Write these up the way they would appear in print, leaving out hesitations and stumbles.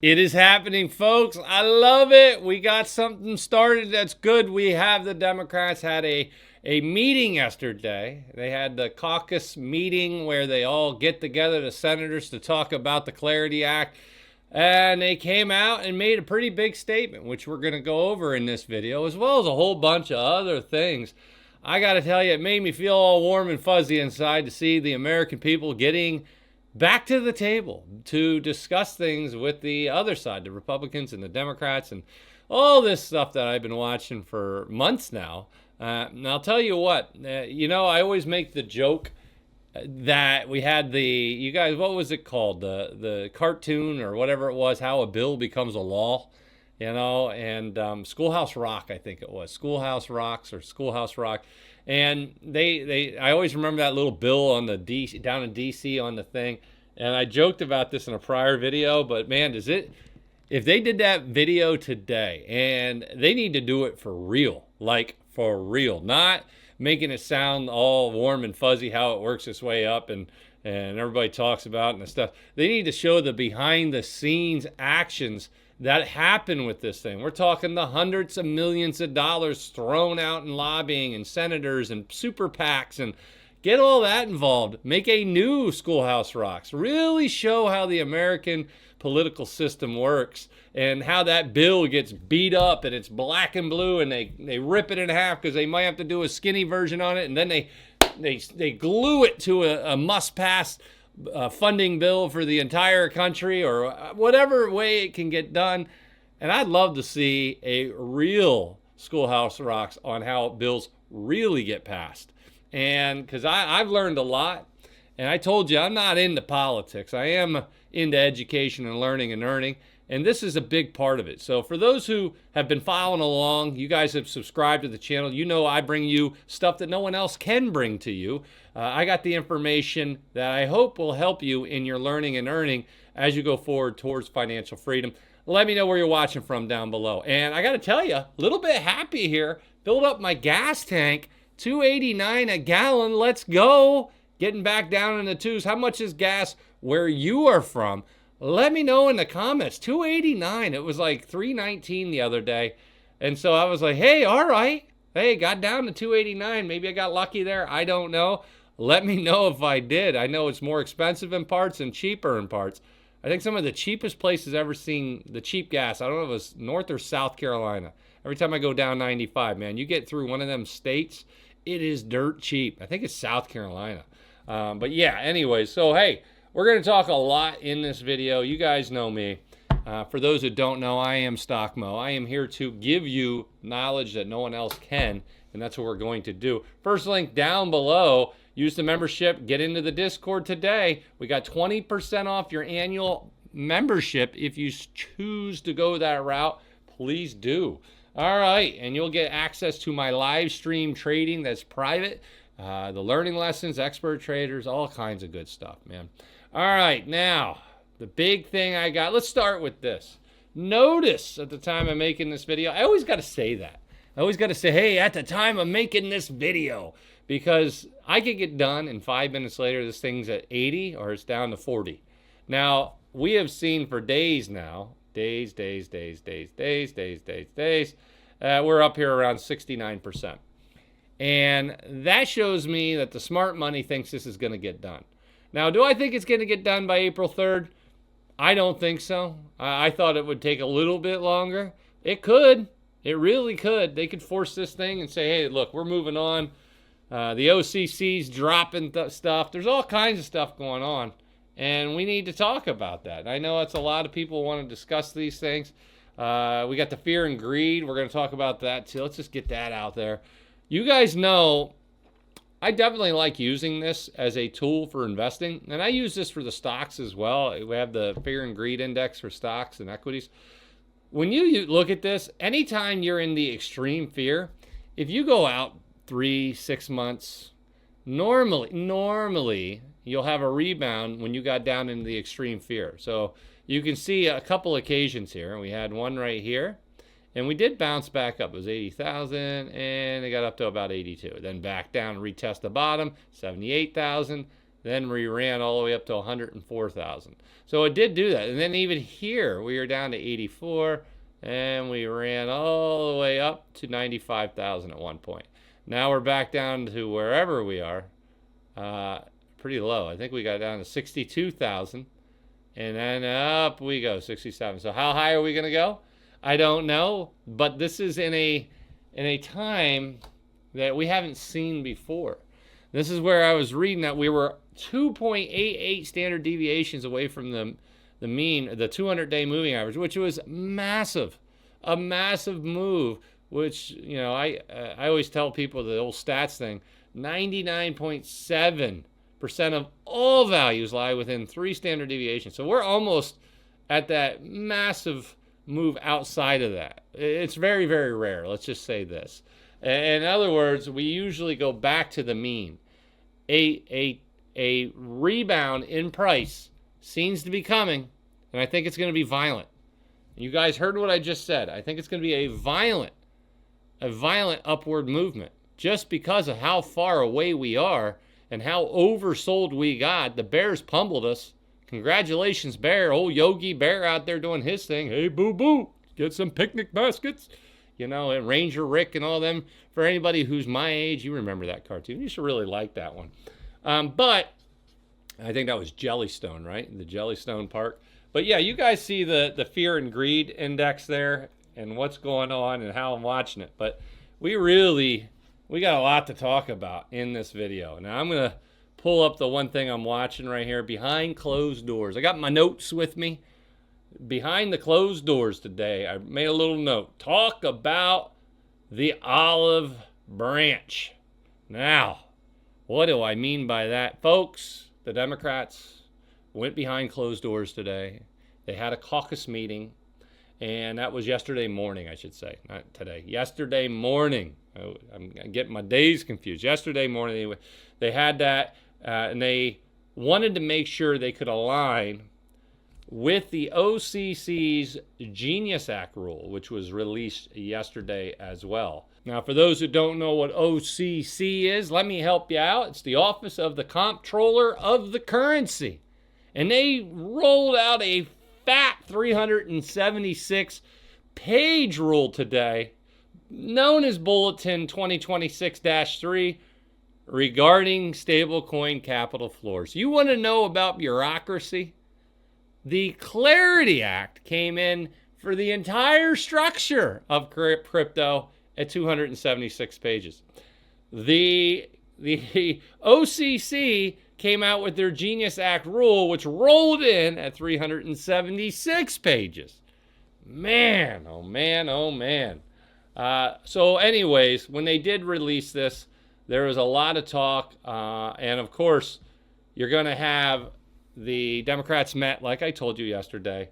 It is happening, folks. I love it. We got something started that's good. We have the Democrats had a meeting yesterday. They had the caucus meeting where they all get together, the senators, to talk about the Clarity Act. And they came out and made a pretty big statement, which we're going to go over in this video, as well as a whole bunch of other things. I got to tell you, it made me feel all warm and fuzzy inside to see the American people getting back to the table to discuss things with the other side, the Republicans and the Democrats, and all this stuff that I've been watching for months now. And I'll tell you what, I always make the joke that we had you guys, what was it called? The cartoon or whatever it was, how a bill becomes a law, and Schoolhouse Rock, I think it was. Schoolhouse Rocks or Schoolhouse Rock. And I always remember that little bill on down in DC on the thing. And I joked about this in a prior video, but man, if they did that video today, and they need to do it for real, like for real, not making it sound all warm and fuzzy how it works its way up and everybody talks about it and stuff. They need to show the behind the scenes actions that happen with this thing. We're talking the hundreds of millions of dollars thrown out in lobbying and senators and super PACs, and get all that involved. Make a new Schoolhouse Rocks. Really show how the American political system works and how that bill gets beat up and it's black and blue and they rip it in half because they might have to do a skinny version on it, and then they glue it to a must-pass funding bill for the entire country, or whatever way it can get done. And I'd love to see a real Schoolhouse Rocks on how bills really get passed. And because I've learned a lot, and I told you I'm not into politics. I am into education and learning and earning, and this is a big part of it. So for those who have been following along, you guys have subscribed to the channel, you know I bring you stuff that no one else can bring to you. I got the information that I hope will help you in your learning and earning as you go forward towards financial freedom. Let me know where you're watching from down below. And I got to tell you, a little bit happy here. Filled up my gas tank, $2.89 a gallon. Let's go. Getting back down in the twos. How much is gas where you are from? Let me know in the comments. $2.89. It was like $3.19 the other day. And so I was like, hey, all right. Hey, got down to $2.89. Maybe I got lucky there. I don't know. Let me know if I did. I know it's more expensive in parts and cheaper in parts. I think some of the cheapest places I've ever seen the cheap gas, I don't know if it was North or South Carolina. Every time I go down 95, man, you get through one of them states, it is dirt cheap. I think it's South Carolina. But yeah, anyway, so hey, we're going to talk a lot in this video. You guys know me. For those who don't know, I am StockMo. I am here to give you knowledge that no one else can, and that's what we're going to do. First link down below. Use the membership. Get into the Discord today. We got 20% off your annual membership. If you choose to go that route, please do. All right, and you'll get access to my live stream trading that's private, the learning lessons, expert traders, all kinds of good stuff, man. All right, now, the big thing I got, let's start with this. Notice at the time of making this video, I always got to say that. I always got to say, hey, at the time of making this video, because I could get done and 5 minutes later, this thing's at 80 or it's down to 40. Now, we have seen for days now, we're up here around 69%. And that shows me that the smart money thinks this is going to get done. Now, do I think it's going to get done by April 3rd? I don't think so. I thought it would take a little bit longer. It could. It really could. They could force this thing and say, hey, look, we're moving on. The OCC's dropping stuff. There's all kinds of stuff going on, and we need to talk about that. I know it's a lot of people want to discuss these things. We got the fear and greed. We're going to talk about that too. Let's just get that out there. You guys know I definitely like using this as a tool for investing, and I use this for the stocks as well. We have the fear and greed index for stocks and equities. When you look at this, anytime you're in the extreme fear, if you go out 3-6 months, normally you'll have a rebound when you got down into the extreme fear. So you can see a couple occasions here. We had one right here, and we did bounce back up. It was 80,000, and it got up to about 82. Then back down, retest the bottom, 78,000. Then we ran all the way up to 104,000. So it did do that. And then even here, we were down to 84, and we ran all the way up to 95,000 at one point. Now we're back down to wherever we are, pretty low. I think we got down to 62,000, and then up we go, 67. So how high are we going to go? I don't know, but this is in a time that we haven't seen before. This is where I was reading that we were 2.88 standard deviations away from the mean, the 200-day moving average, which was massive, a massive move. Which, you know, I always tell people the old stats thing. 99.7% of all values lie within 3 standard deviations. So we're almost at that massive move outside of that. It's very, very rare. Let's just say this. In other words, we usually go back to the mean. A rebound in price seems to be coming, and I think it's going to be violent. You guys heard what I just said. I think it's going to be a violent upward movement just because of how far away we are and how oversold we got. The bears pummeled us. Congratulations, Bear. Old Yogi Bear out there doing his thing. Hey, boo-boo, get some picnic baskets. You know, and Ranger Rick and all them. For anybody who's my age, you remember that cartoon. You should really like that one. But I think that was Jellystone, right? The Jellystone Park. But yeah, you guys see the fear and greed index there and what's going on and how I'm watching it. But we got a lot to talk about in this video. Now I'm going to pull up the one thing I'm watching right here, behind closed doors. I got my notes with me. Behind the closed doors today, I made a little note. Talk about the olive branch. Now, what do I mean by that? Folks, the Democrats went behind closed doors today. They had a caucus meeting, and that was yesterday morning, I should say, not today. Yesterday morning. I'm getting my days confused. Yesterday morning, they had that, and they wanted to make sure they could align with the OCC's Genius Act rule, which was released yesterday as well. Now, for those who don't know what OCC is, let me help you out. It's the Office of the Comptroller of the Currency. And they rolled out a fat 376-page rule today, known as Bulletin 2026-3, regarding stablecoin capital floors. You want to know about bureaucracy? The Clarity Act came in for the entire structure of crypto at 276 pages. The OCC came out with their Genius Act rule, which rolled in at 376 pages. Man, oh man, oh man. So anyways, when they did release this, there was a lot of talk. And of course, you're going to have the Democrats met, like I told you yesterday.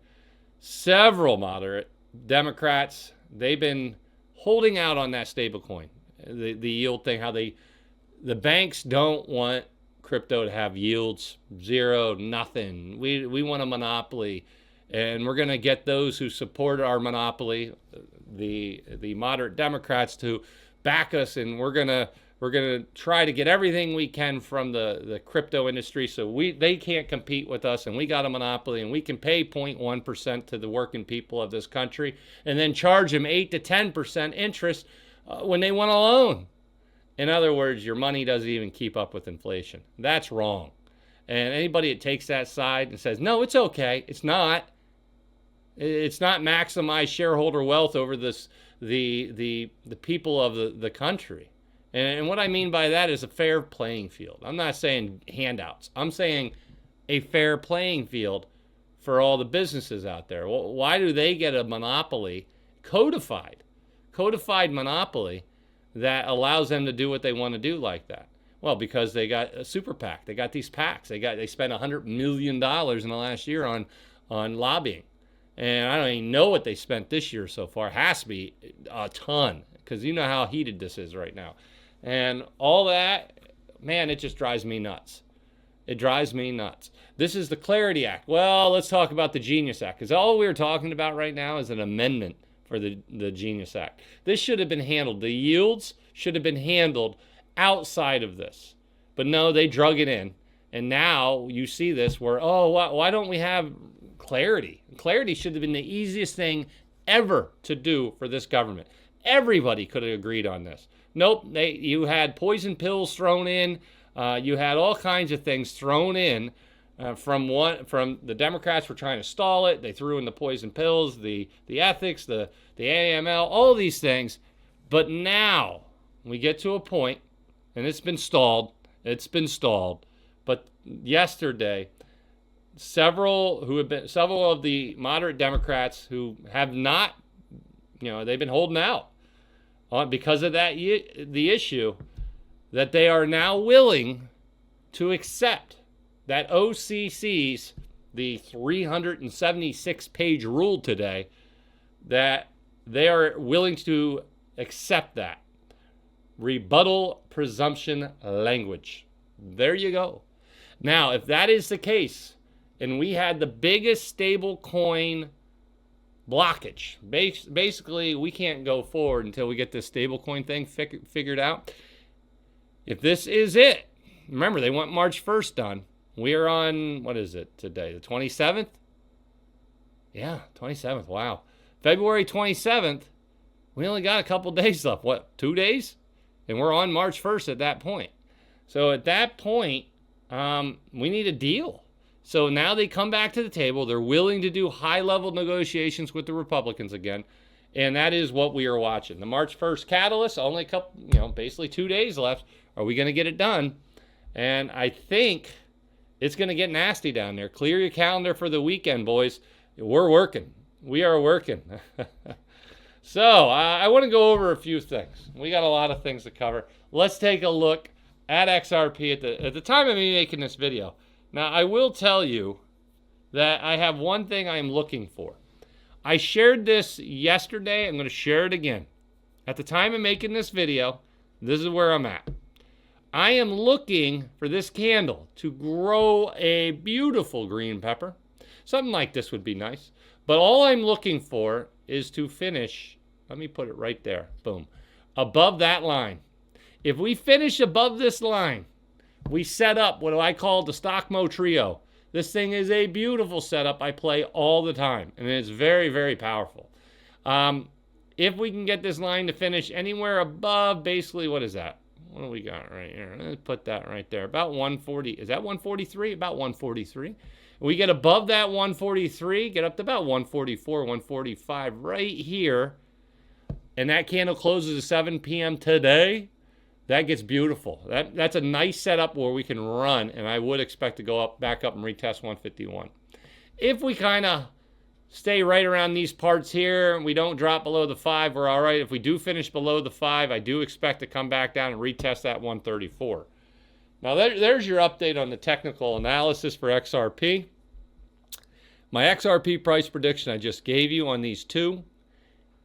Several moderate Democrats, they've been holding out on that stablecoin, the yield thing, how the banks don't want crypto to have yields, zero, nothing. We want a monopoly, and we're going to get those who support our monopoly, the moderate Democrats, to back us, and we're going to try to get everything we can from the crypto industry so they can't compete with us, and we got a monopoly, and we can pay 0.1% to the working people of this country and then charge them 8 to 10% interest when they want a loan. In other words, your money doesn't even keep up with inflation. That's wrong. And anybody that takes that side and says, no, it's okay, it's not maximize shareholder wealth over the people of the country. And what I mean by that is a fair playing field. I'm not saying handouts. I'm saying a fair playing field for all the businesses out there. Well, why do they get a monopoly, codified monopoly, that allows them to do what they want to do like that? Well, because they got a super PAC. They got these PACs. They spent $100 million in the last year on lobbying. And I don't even know what they spent this year so far. It has to be a ton, because you know how heated this is right now. And all that, man, it just drives me nuts. It drives me nuts. This is the Clarity Act. Well, let's talk about the Genius Act, because all we're talking about right now is an amendment for the Genius Act. This should have been handled. The yields should have been handled outside of this. But no, they drug it in. And now you see this where, oh, why don't we have clarity? Clarity should have been the easiest thing ever to do for this government. Everybody could have agreed on this. Nope, you had poison pills thrown in. You had all kinds of things thrown in from the Democrats were trying to stall it. They threw in the poison pills, the ethics, the AML, all these things. But now we get to a point, and it's been stalled. It's been stalled. But yesterday, several of the moderate Democrats who have not, they've been holding out because of the issue, that they are now willing to accept that OCC's, the 376-page rule today, that they are willing to accept that. Rebuttal presumption language. There you go. Now, if that is the case, and we had the biggest stablecoin blockage, basically we can't go forward until we get this stablecoin thing figured out. If this is it, remember they want March 1st done. We are on, what is it today, the 27th? Yeah, 27th, wow. February 27th, we only got a couple days left. What, 2 days? And we're on March 1st at that point. So at that point, we need a deal. So now they come back to the table. They're willing to do high-level negotiations with the Republicans again. And that is what we are watching. The March 1st catalyst, only a couple, basically 2 days left. Are we going to get it done? And I think it's going to get nasty down there. Clear your calendar for the weekend, boys. We're working. We are working. So I want to go over a few things. We got a lot of things to cover. Let's take a look at XRP at the time of me making this video. Now, I will tell you that I have one thing I'm looking for. I shared this yesterday. I'm going to share it again. At the time of making this video, this is where I'm at. I am looking for this candle to grow a beautiful green pepper. Something like this would be nice. But all I'm looking for is to finish, let me put it right there, boom, above that line. If we finish above this line, we set up what I call the Stockmo Trio. This thing is a beautiful setup I play all the time, and it's very, very powerful. If we can get this line to finish anywhere above, basically, what is that? What do we got right here? Let's put that right there. About 140. Is that 143? About 143. We get above that 143, get up to about 144, 145 right here, and that candle closes at 7 p.m. today. That gets beautiful. That's a nice setup where we can run, and I would expect to go back up and retest 151. If we kind of stay right around these parts here and we don't drop below the 5, we're all right. If we do finish below the 5, I do expect to come back down and retest that 134. Now, there's your update on the technical analysis for XRP. My XRP price prediction I just gave you on these two.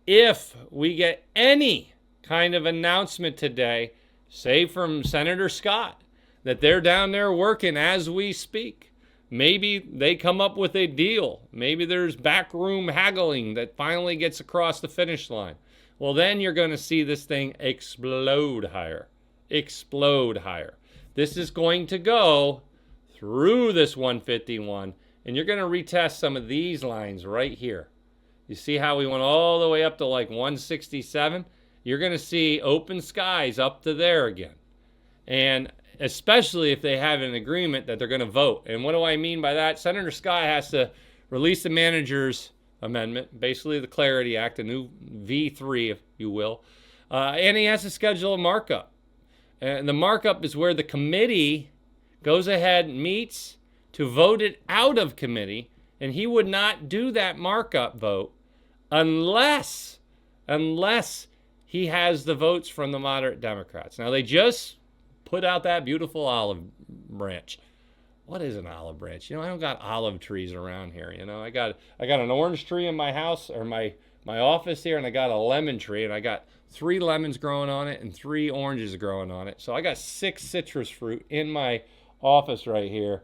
If we get any kind of announcement today, say from Senator Scott, that they're down there working as we speak, maybe they come up with a deal. Maybe there's backroom haggling that finally gets across the finish line. Well, then you're going to see this thing explode higher. Explode higher. This is going to go through this 151, and you're going to retest some of these lines right here. You see how we went all the way up to like 167? You're going to see open skies up to there again. And especially if they have an agreement that they're going to vote. And what do I mean by that? Senator Scott has to release the manager's amendment, basically the Clarity Act, a new V3, if you will. And he has to schedule a markup. And the markup is where the committee goes ahead and meets to vote it out of committee. And he would not do that markup vote unless he has the votes from the moderate Democrats. Now, they just put out that beautiful olive branch. What is an olive branch? I don't got olive trees around here. I got an orange tree in my house or my office here, and I got a lemon tree, and I got 3 lemons growing on it and 3 oranges growing on it. So I got 6 citrus fruit in my office right here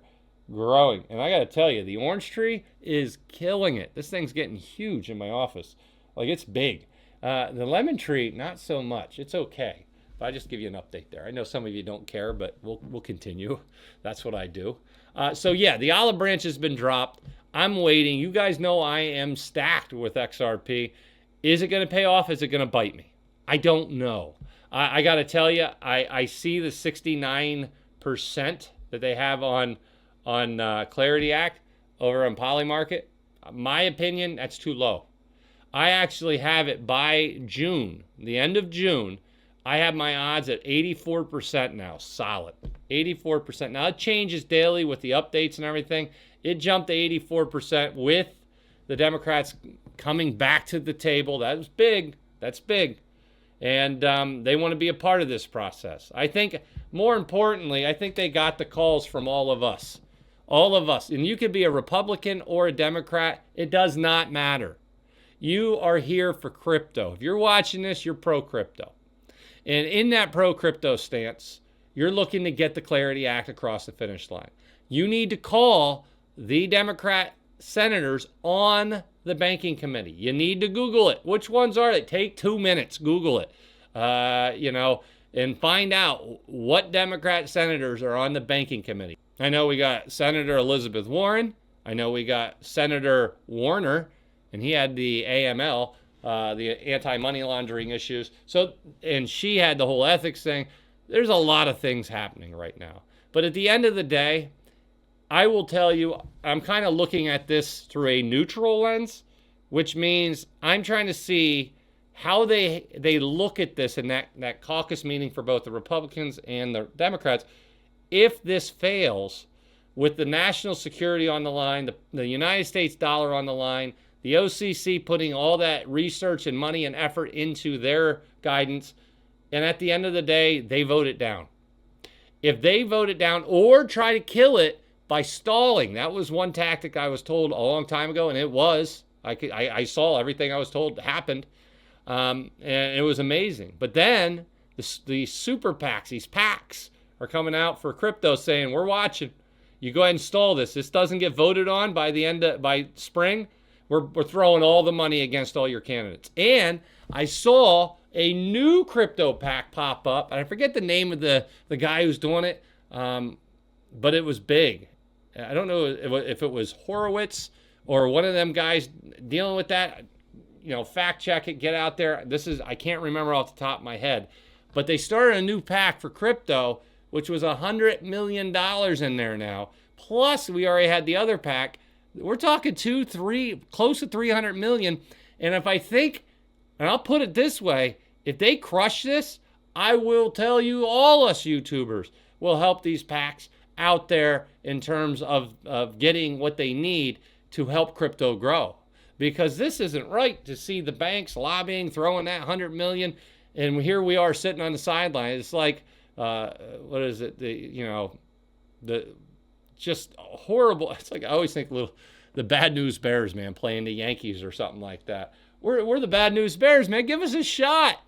growing. And I got to tell you, the orange tree is killing it. This thing's getting huge in my office. Like, it's big. The lemon tree, not so much. It's okay. But I just give you an update there. I know some of you don't care, but we'll continue. That's what I do. So yeah, the olive branch has been dropped. I'm waiting. You guys know I am stacked with XRP. Is it going to pay off? Is it going to bite me? I don't know. I got to tell you, I see the 69% that they have on Clarity Act over on Polymarket. My opinion, that's too low. I actually have it by June, the end of June. I have my odds at 84% now, solid. 84%. Now it changes daily with the updates and everything. It jumped to 84% with the Democrats coming back to the table. That was big. That's big. And they want to be a part of this process. I think, more importantly, I think they got the calls from all of us. All of us. And you could be a Republican or a Democrat. It does not matter. You are here for crypto. If you're watching this, you're pro-crypto. And in that pro-crypto stance, you're looking to get the Clarity Act across the finish line. You need to call the Democrat senators on the banking committee. You need to Google it. Which ones are they? Take 2 minutes. Google it. And find out what Democrat senators are on the banking committee. I know we got Senator Elizabeth Warren. I know we got Senator Warner, and he had the AML, the anti-money laundering issues. So, and she had the whole ethics thing. There's a lot of things happening right now. But at the end of the day, I will tell you, I'm kind of looking at this through a neutral lens, which means I'm trying to see how they look at this in that caucus meeting for both the Republicans and the Democrats. If this fails, with the national security on the line, the United States dollar on the line, the OCC putting all that research and money and effort into their guidance, and at the end of the day, they vote it down. If they vote it down or try to kill it by stalling, that was one tactic I was told a long time ago, and it was. I saw everything I was told happened, and it was amazing. But then the super PACs, these PACs, are coming out for crypto saying, we're watching. You go ahead and stall this. This doesn't get voted on by spring. We're throwing all the money against all your candidates. And I saw a new crypto PAC pop up, and I forget the name of the guy who's doing it, but it was big. I don't know if it was Horowitz or one of them guys dealing with that. Fact check it, get out there. I can't remember off the top of my head, but they started a new PAC for crypto, which was $100 million in there now. Plus, we already had the other PAC. We're talking close to 300 million. And if I think, and I'll put it this way, if they crush this, I will tell you, all us YouTubers will help these PACs out there in terms of getting what they need to help crypto grow. Because this isn't right to see the banks lobbying, throwing that 100 million, and here we are sitting on the sideline. It's like, what is it? The just horrible. It's like I always think the bad news Bears, man, playing the Yankees or something like that. We're the bad news Bears, man. Give us a shot.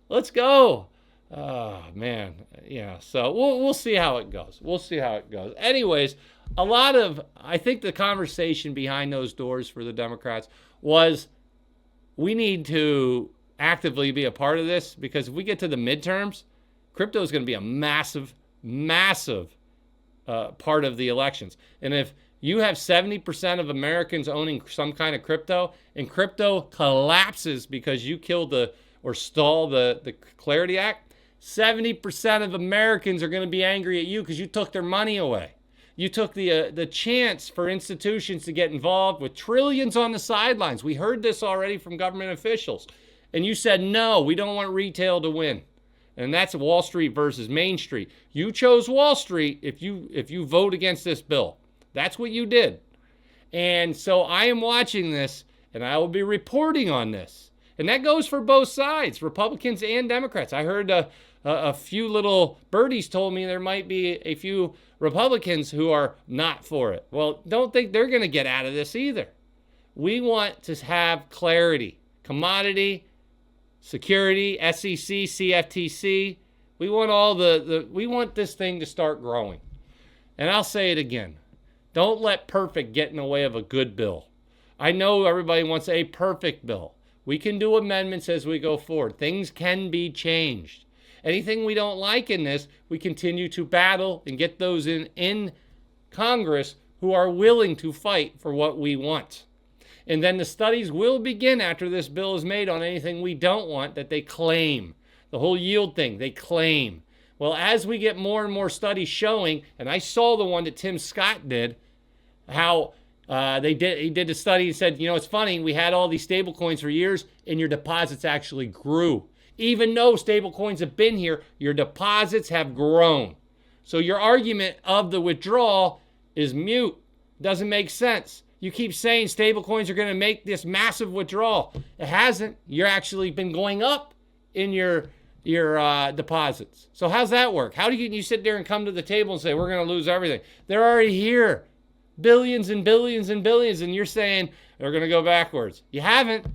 Let's go. Oh man, yeah. So we'll see how it goes. We'll see how it goes. Anyways, I think the conversation behind those doors for the Democrats was, we need to actively be a part of this, because if we get to the midterms, crypto is going to be a massive, massive part of the elections. And if you have 70% of Americans owning some kind of crypto, and crypto collapses because you killed or stalled the Clarity Act, 70% of Americans are going to be angry at you because you took their money away. You took the chance for institutions to get involved with trillions on the sidelines. We heard this already from government officials. And you said, no, we don't want retail to win. And that's Wall Street versus Main Street. You chose Wall Street if you vote against this bill. That's what you did. And so I am watching this, and I will be reporting on this. And that goes for both sides, Republicans and Democrats. I heard a few little birdies told me there might be a few Republicans who are not for it. Well, don't think they're going to get out of this either. We want to have clarity. Commodity, security, SEC, CFTC. We want we want this thing to start growing. And I'll say it again. Don't let perfect get in the way of a good bill. I know everybody wants a perfect bill. We can do amendments as we go forward. Things can be changed. Anything we don't like in this, we continue to battle and get those in Congress who are willing to fight for what we want. And then the studies will begin after this bill is made on anything we don't want that they claim. The whole yield thing, they claim. Well, as we get more and more studies showing, and I saw the one that Tim Scott did, how he did a study and said, it's funny, we had all these stable coins for years and your deposits actually grew. Even though stable coins have been here, your deposits have grown. So your argument of the withdrawal is mute. Doesn't make sense. You keep saying stable coins are going to make this massive withdrawal. It hasn't. You're actually been going up in your deposits. So how's that work? How do you sit there and come to the table and say, we're going to lose everything? They're already here. Billions and billions and billions. And you're saying they're going to go backwards. You haven't.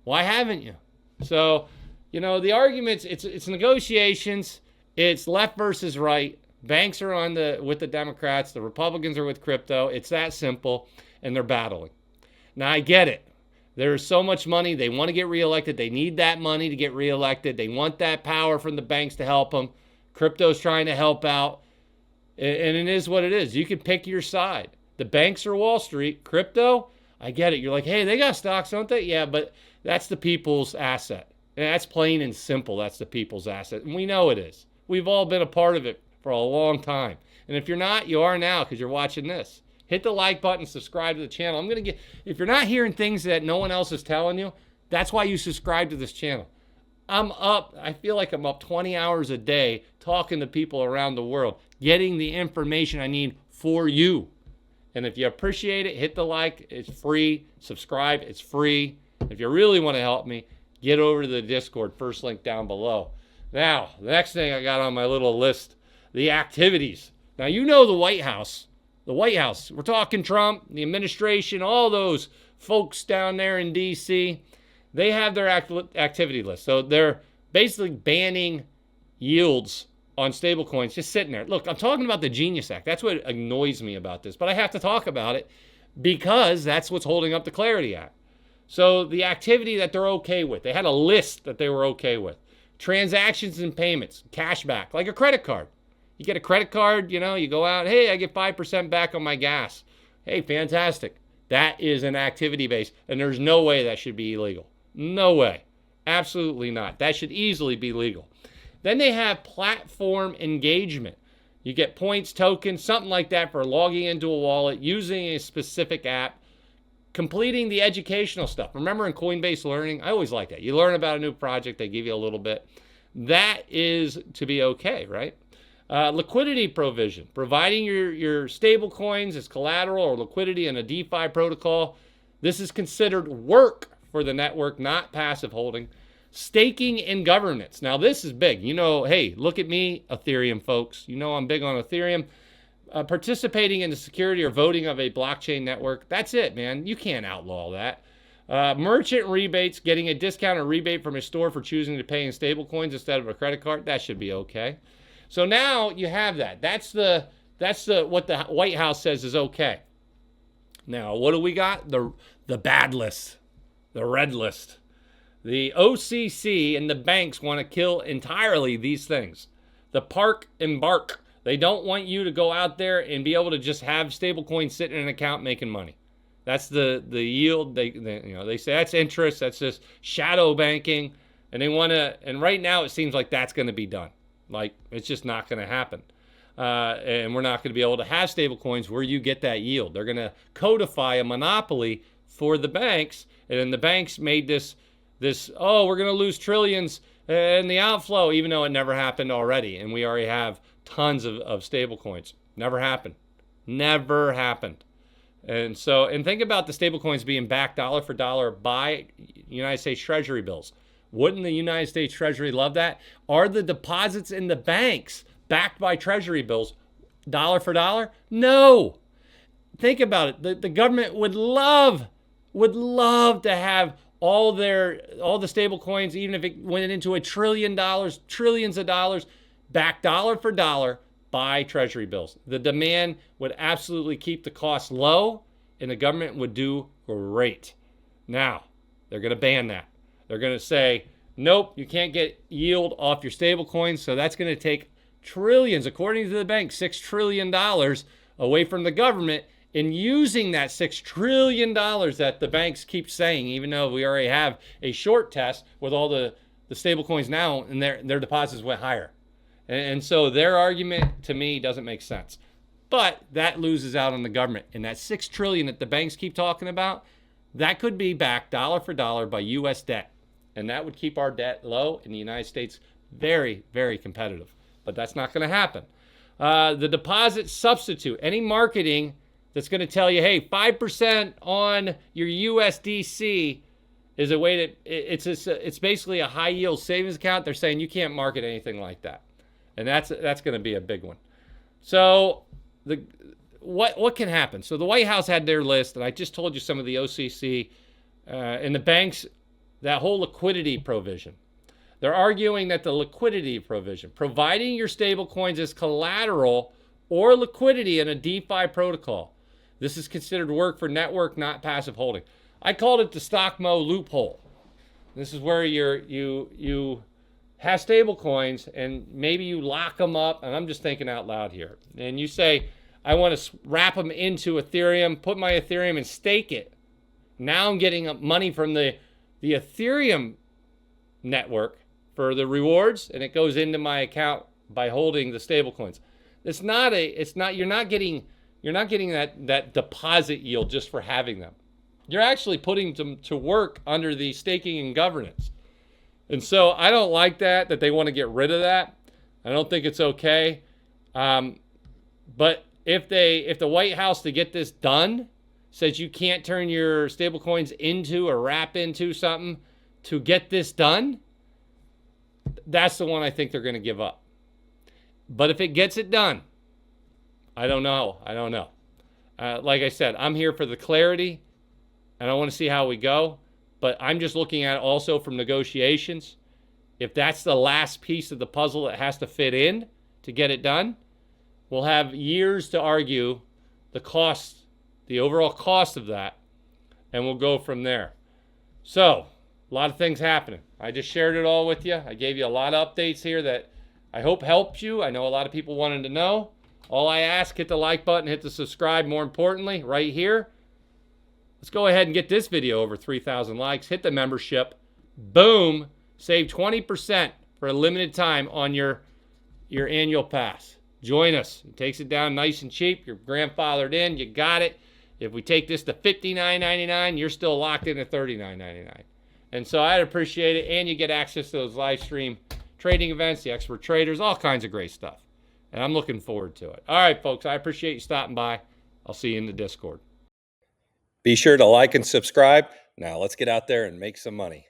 Why haven't you? So, the arguments, it's negotiations. It's left versus right. Banks are with the Democrats. The Republicans are with crypto. It's that simple. And they're battling. Now, I get it. There's so much money. They want to get reelected. They need that money to get reelected. They want that power from the banks to help them. Crypto's trying to help out. And it is what it is. You can pick your side. The banks are Wall Street. Crypto, I get it. You're like, hey, they got stocks, don't they? Yeah, but that's the people's asset. And that's plain and simple. That's the people's asset. And we know it is. We've all been a part of it for a long time. And if you're not, you are now because you're watching this. Hit the like button, subscribe to the channel. If you're not hearing things that no one else is telling you, that's why you subscribe to this channel. I feel like I'm up 20 hours a day talking to people around the world, getting the information I need for you. And if you appreciate it, hit the like. It's free. Subscribe. It's free. If you really want to help me, get over to the Discord. First link down below. Now, the next thing I got on my little list, the activities. Now, the White House. The White House. We're talking Trump, the administration, all those folks down there in D.C. They have their activity list. So they're basically banning yields on stablecoins, just sitting there. Look, I'm talking about the Genius Act. That's what annoys me about this. But I have to talk about it because that's what's holding up the Clarity Act. So the activity that they're okay with, they had a list that they were okay with. Transactions and payments, cash back, like a credit card. You get a credit card, you go out, hey, I get 5% back on my gas. Hey, fantastic. That is an activity base, and there's no way that should be illegal. No way. Absolutely not. That should easily be legal. Then they have platform engagement. You get points, tokens, something like that for logging into a wallet, using a specific app, completing the educational stuff. Remember in Coinbase Learning? I always like that. You learn about a new project, they give you a little bit. That is to be okay, right? Liquidity provision, providing your stable coins as collateral or liquidity in a DeFi protocol. This is considered work for the network, not passive holding. Staking in governance. Now, this is big. Hey, look at me, Ethereum folks. I'm big on Ethereum. Participating in the security or voting of a blockchain network. That's it, man. You can't outlaw that. Merchant rebates, getting a discount or rebate from a store for choosing to pay in stable coins instead of a credit card. That should be okay. So now you have that. That's what the White House says is okay. Now, what do we got? The bad list, the red list. The OCC and the banks want to kill entirely these things. The park and bark. They don't want you to go out there and be able to just have stable coins sitting in an account making money. That's the yield. They say that's interest. That's just shadow banking, and they want to. And right now it seems like that's going to be done. Like, it's just not going to happen. And we're not going to be able to have stable coins where you get that yield. They're going to codify a monopoly for the banks. And then the banks made this we're going to lose trillions in the outflow, even though it never happened already. And we already have tons of stable coins. Never happened. Never happened. And think about the stable coins being backed dollar for dollar by United States Treasury bills. Wouldn't the United States Treasury love that? Are the deposits in the banks backed by Treasury bills dollar for dollar? No. Think about it. The government would love to have all the stable coins, even if it went into $1 trillion, trillions of dollars, backed dollar for dollar by Treasury bills. The demand would absolutely keep the cost low, and the government would do great. Now, they're going to ban that. They're going to say, nope, you can't get yield off your stable coins. So that's going to take trillions, according to the bank, $6 trillion away from the government. In using that $6 trillion that the banks keep saying, even though we already have a short test with all the stable coins now, and their deposits went higher. And so their argument to me doesn't make sense. But that loses out on the government. And that $6 trillion that the banks keep talking about, that could be backed dollar for dollar by U.S. debt. And that would keep our debt low in the United States very, very competitive. But that's not going to happen. The deposit substitute, any marketing that's going to tell you, hey, 5% on your USDC is a way to, it's basically a high yield savings account. They're saying you can't market anything like that. And that's going to be a big one. So what can happen? So the White House had their list, and I just told you some of the OCC and the banks, that whole liquidity provision. They're arguing that the liquidity provision, providing your stable coins as collateral or liquidity in a DeFi protocol. This is considered work for network, not passive holding. I called it the StockMo loophole. This is where you have stable coins and maybe you lock them up, and I'm just thinking out loud here. And you say, I want to wrap them into Ethereum, put my Ethereum and stake it. Now I'm getting money from the Ethereum network for the rewards, and it goes into my account by holding the stable coins. You're not getting that deposit yield just for having them. You're actually putting them to work under the staking and governance. And so I don't like that they want to get rid of that. I don't think it's okay. But if the White House, to get this done, says you can't turn your stable coins into or wrap into something to get this done, that's the one I think they're going to give up. But if it gets it done, I don't know. Like I said, I'm here for the clarity, and I want to see how we go. But I'm just looking at it also from negotiations. If that's the last piece of the puzzle that has to fit in to get it done, we'll have years to argue the cost, the overall cost of that, and we'll go from there. So, a lot of things happening. I just shared it all with you. I gave you a lot of updates here that I hope helped you. I know a lot of people wanted to know. All I ask, hit the like button, hit the subscribe, more importantly, right here. Let's go ahead and get this video over 3,000 likes. Hit the membership. Boom. Save 20% for a limited time on your annual pass. Join us. It takes it down nice and cheap. You're grandfathered in. You got it. If we take this to $59.99, you're still locked in at $39.99. And so I'd appreciate it. And you get access to those live stream trading events, the expert traders, all kinds of great stuff. And I'm looking forward to it. All right, folks. I appreciate you stopping by. I'll see you in the Discord. Be sure to like and subscribe. Now let's get out there and make some money.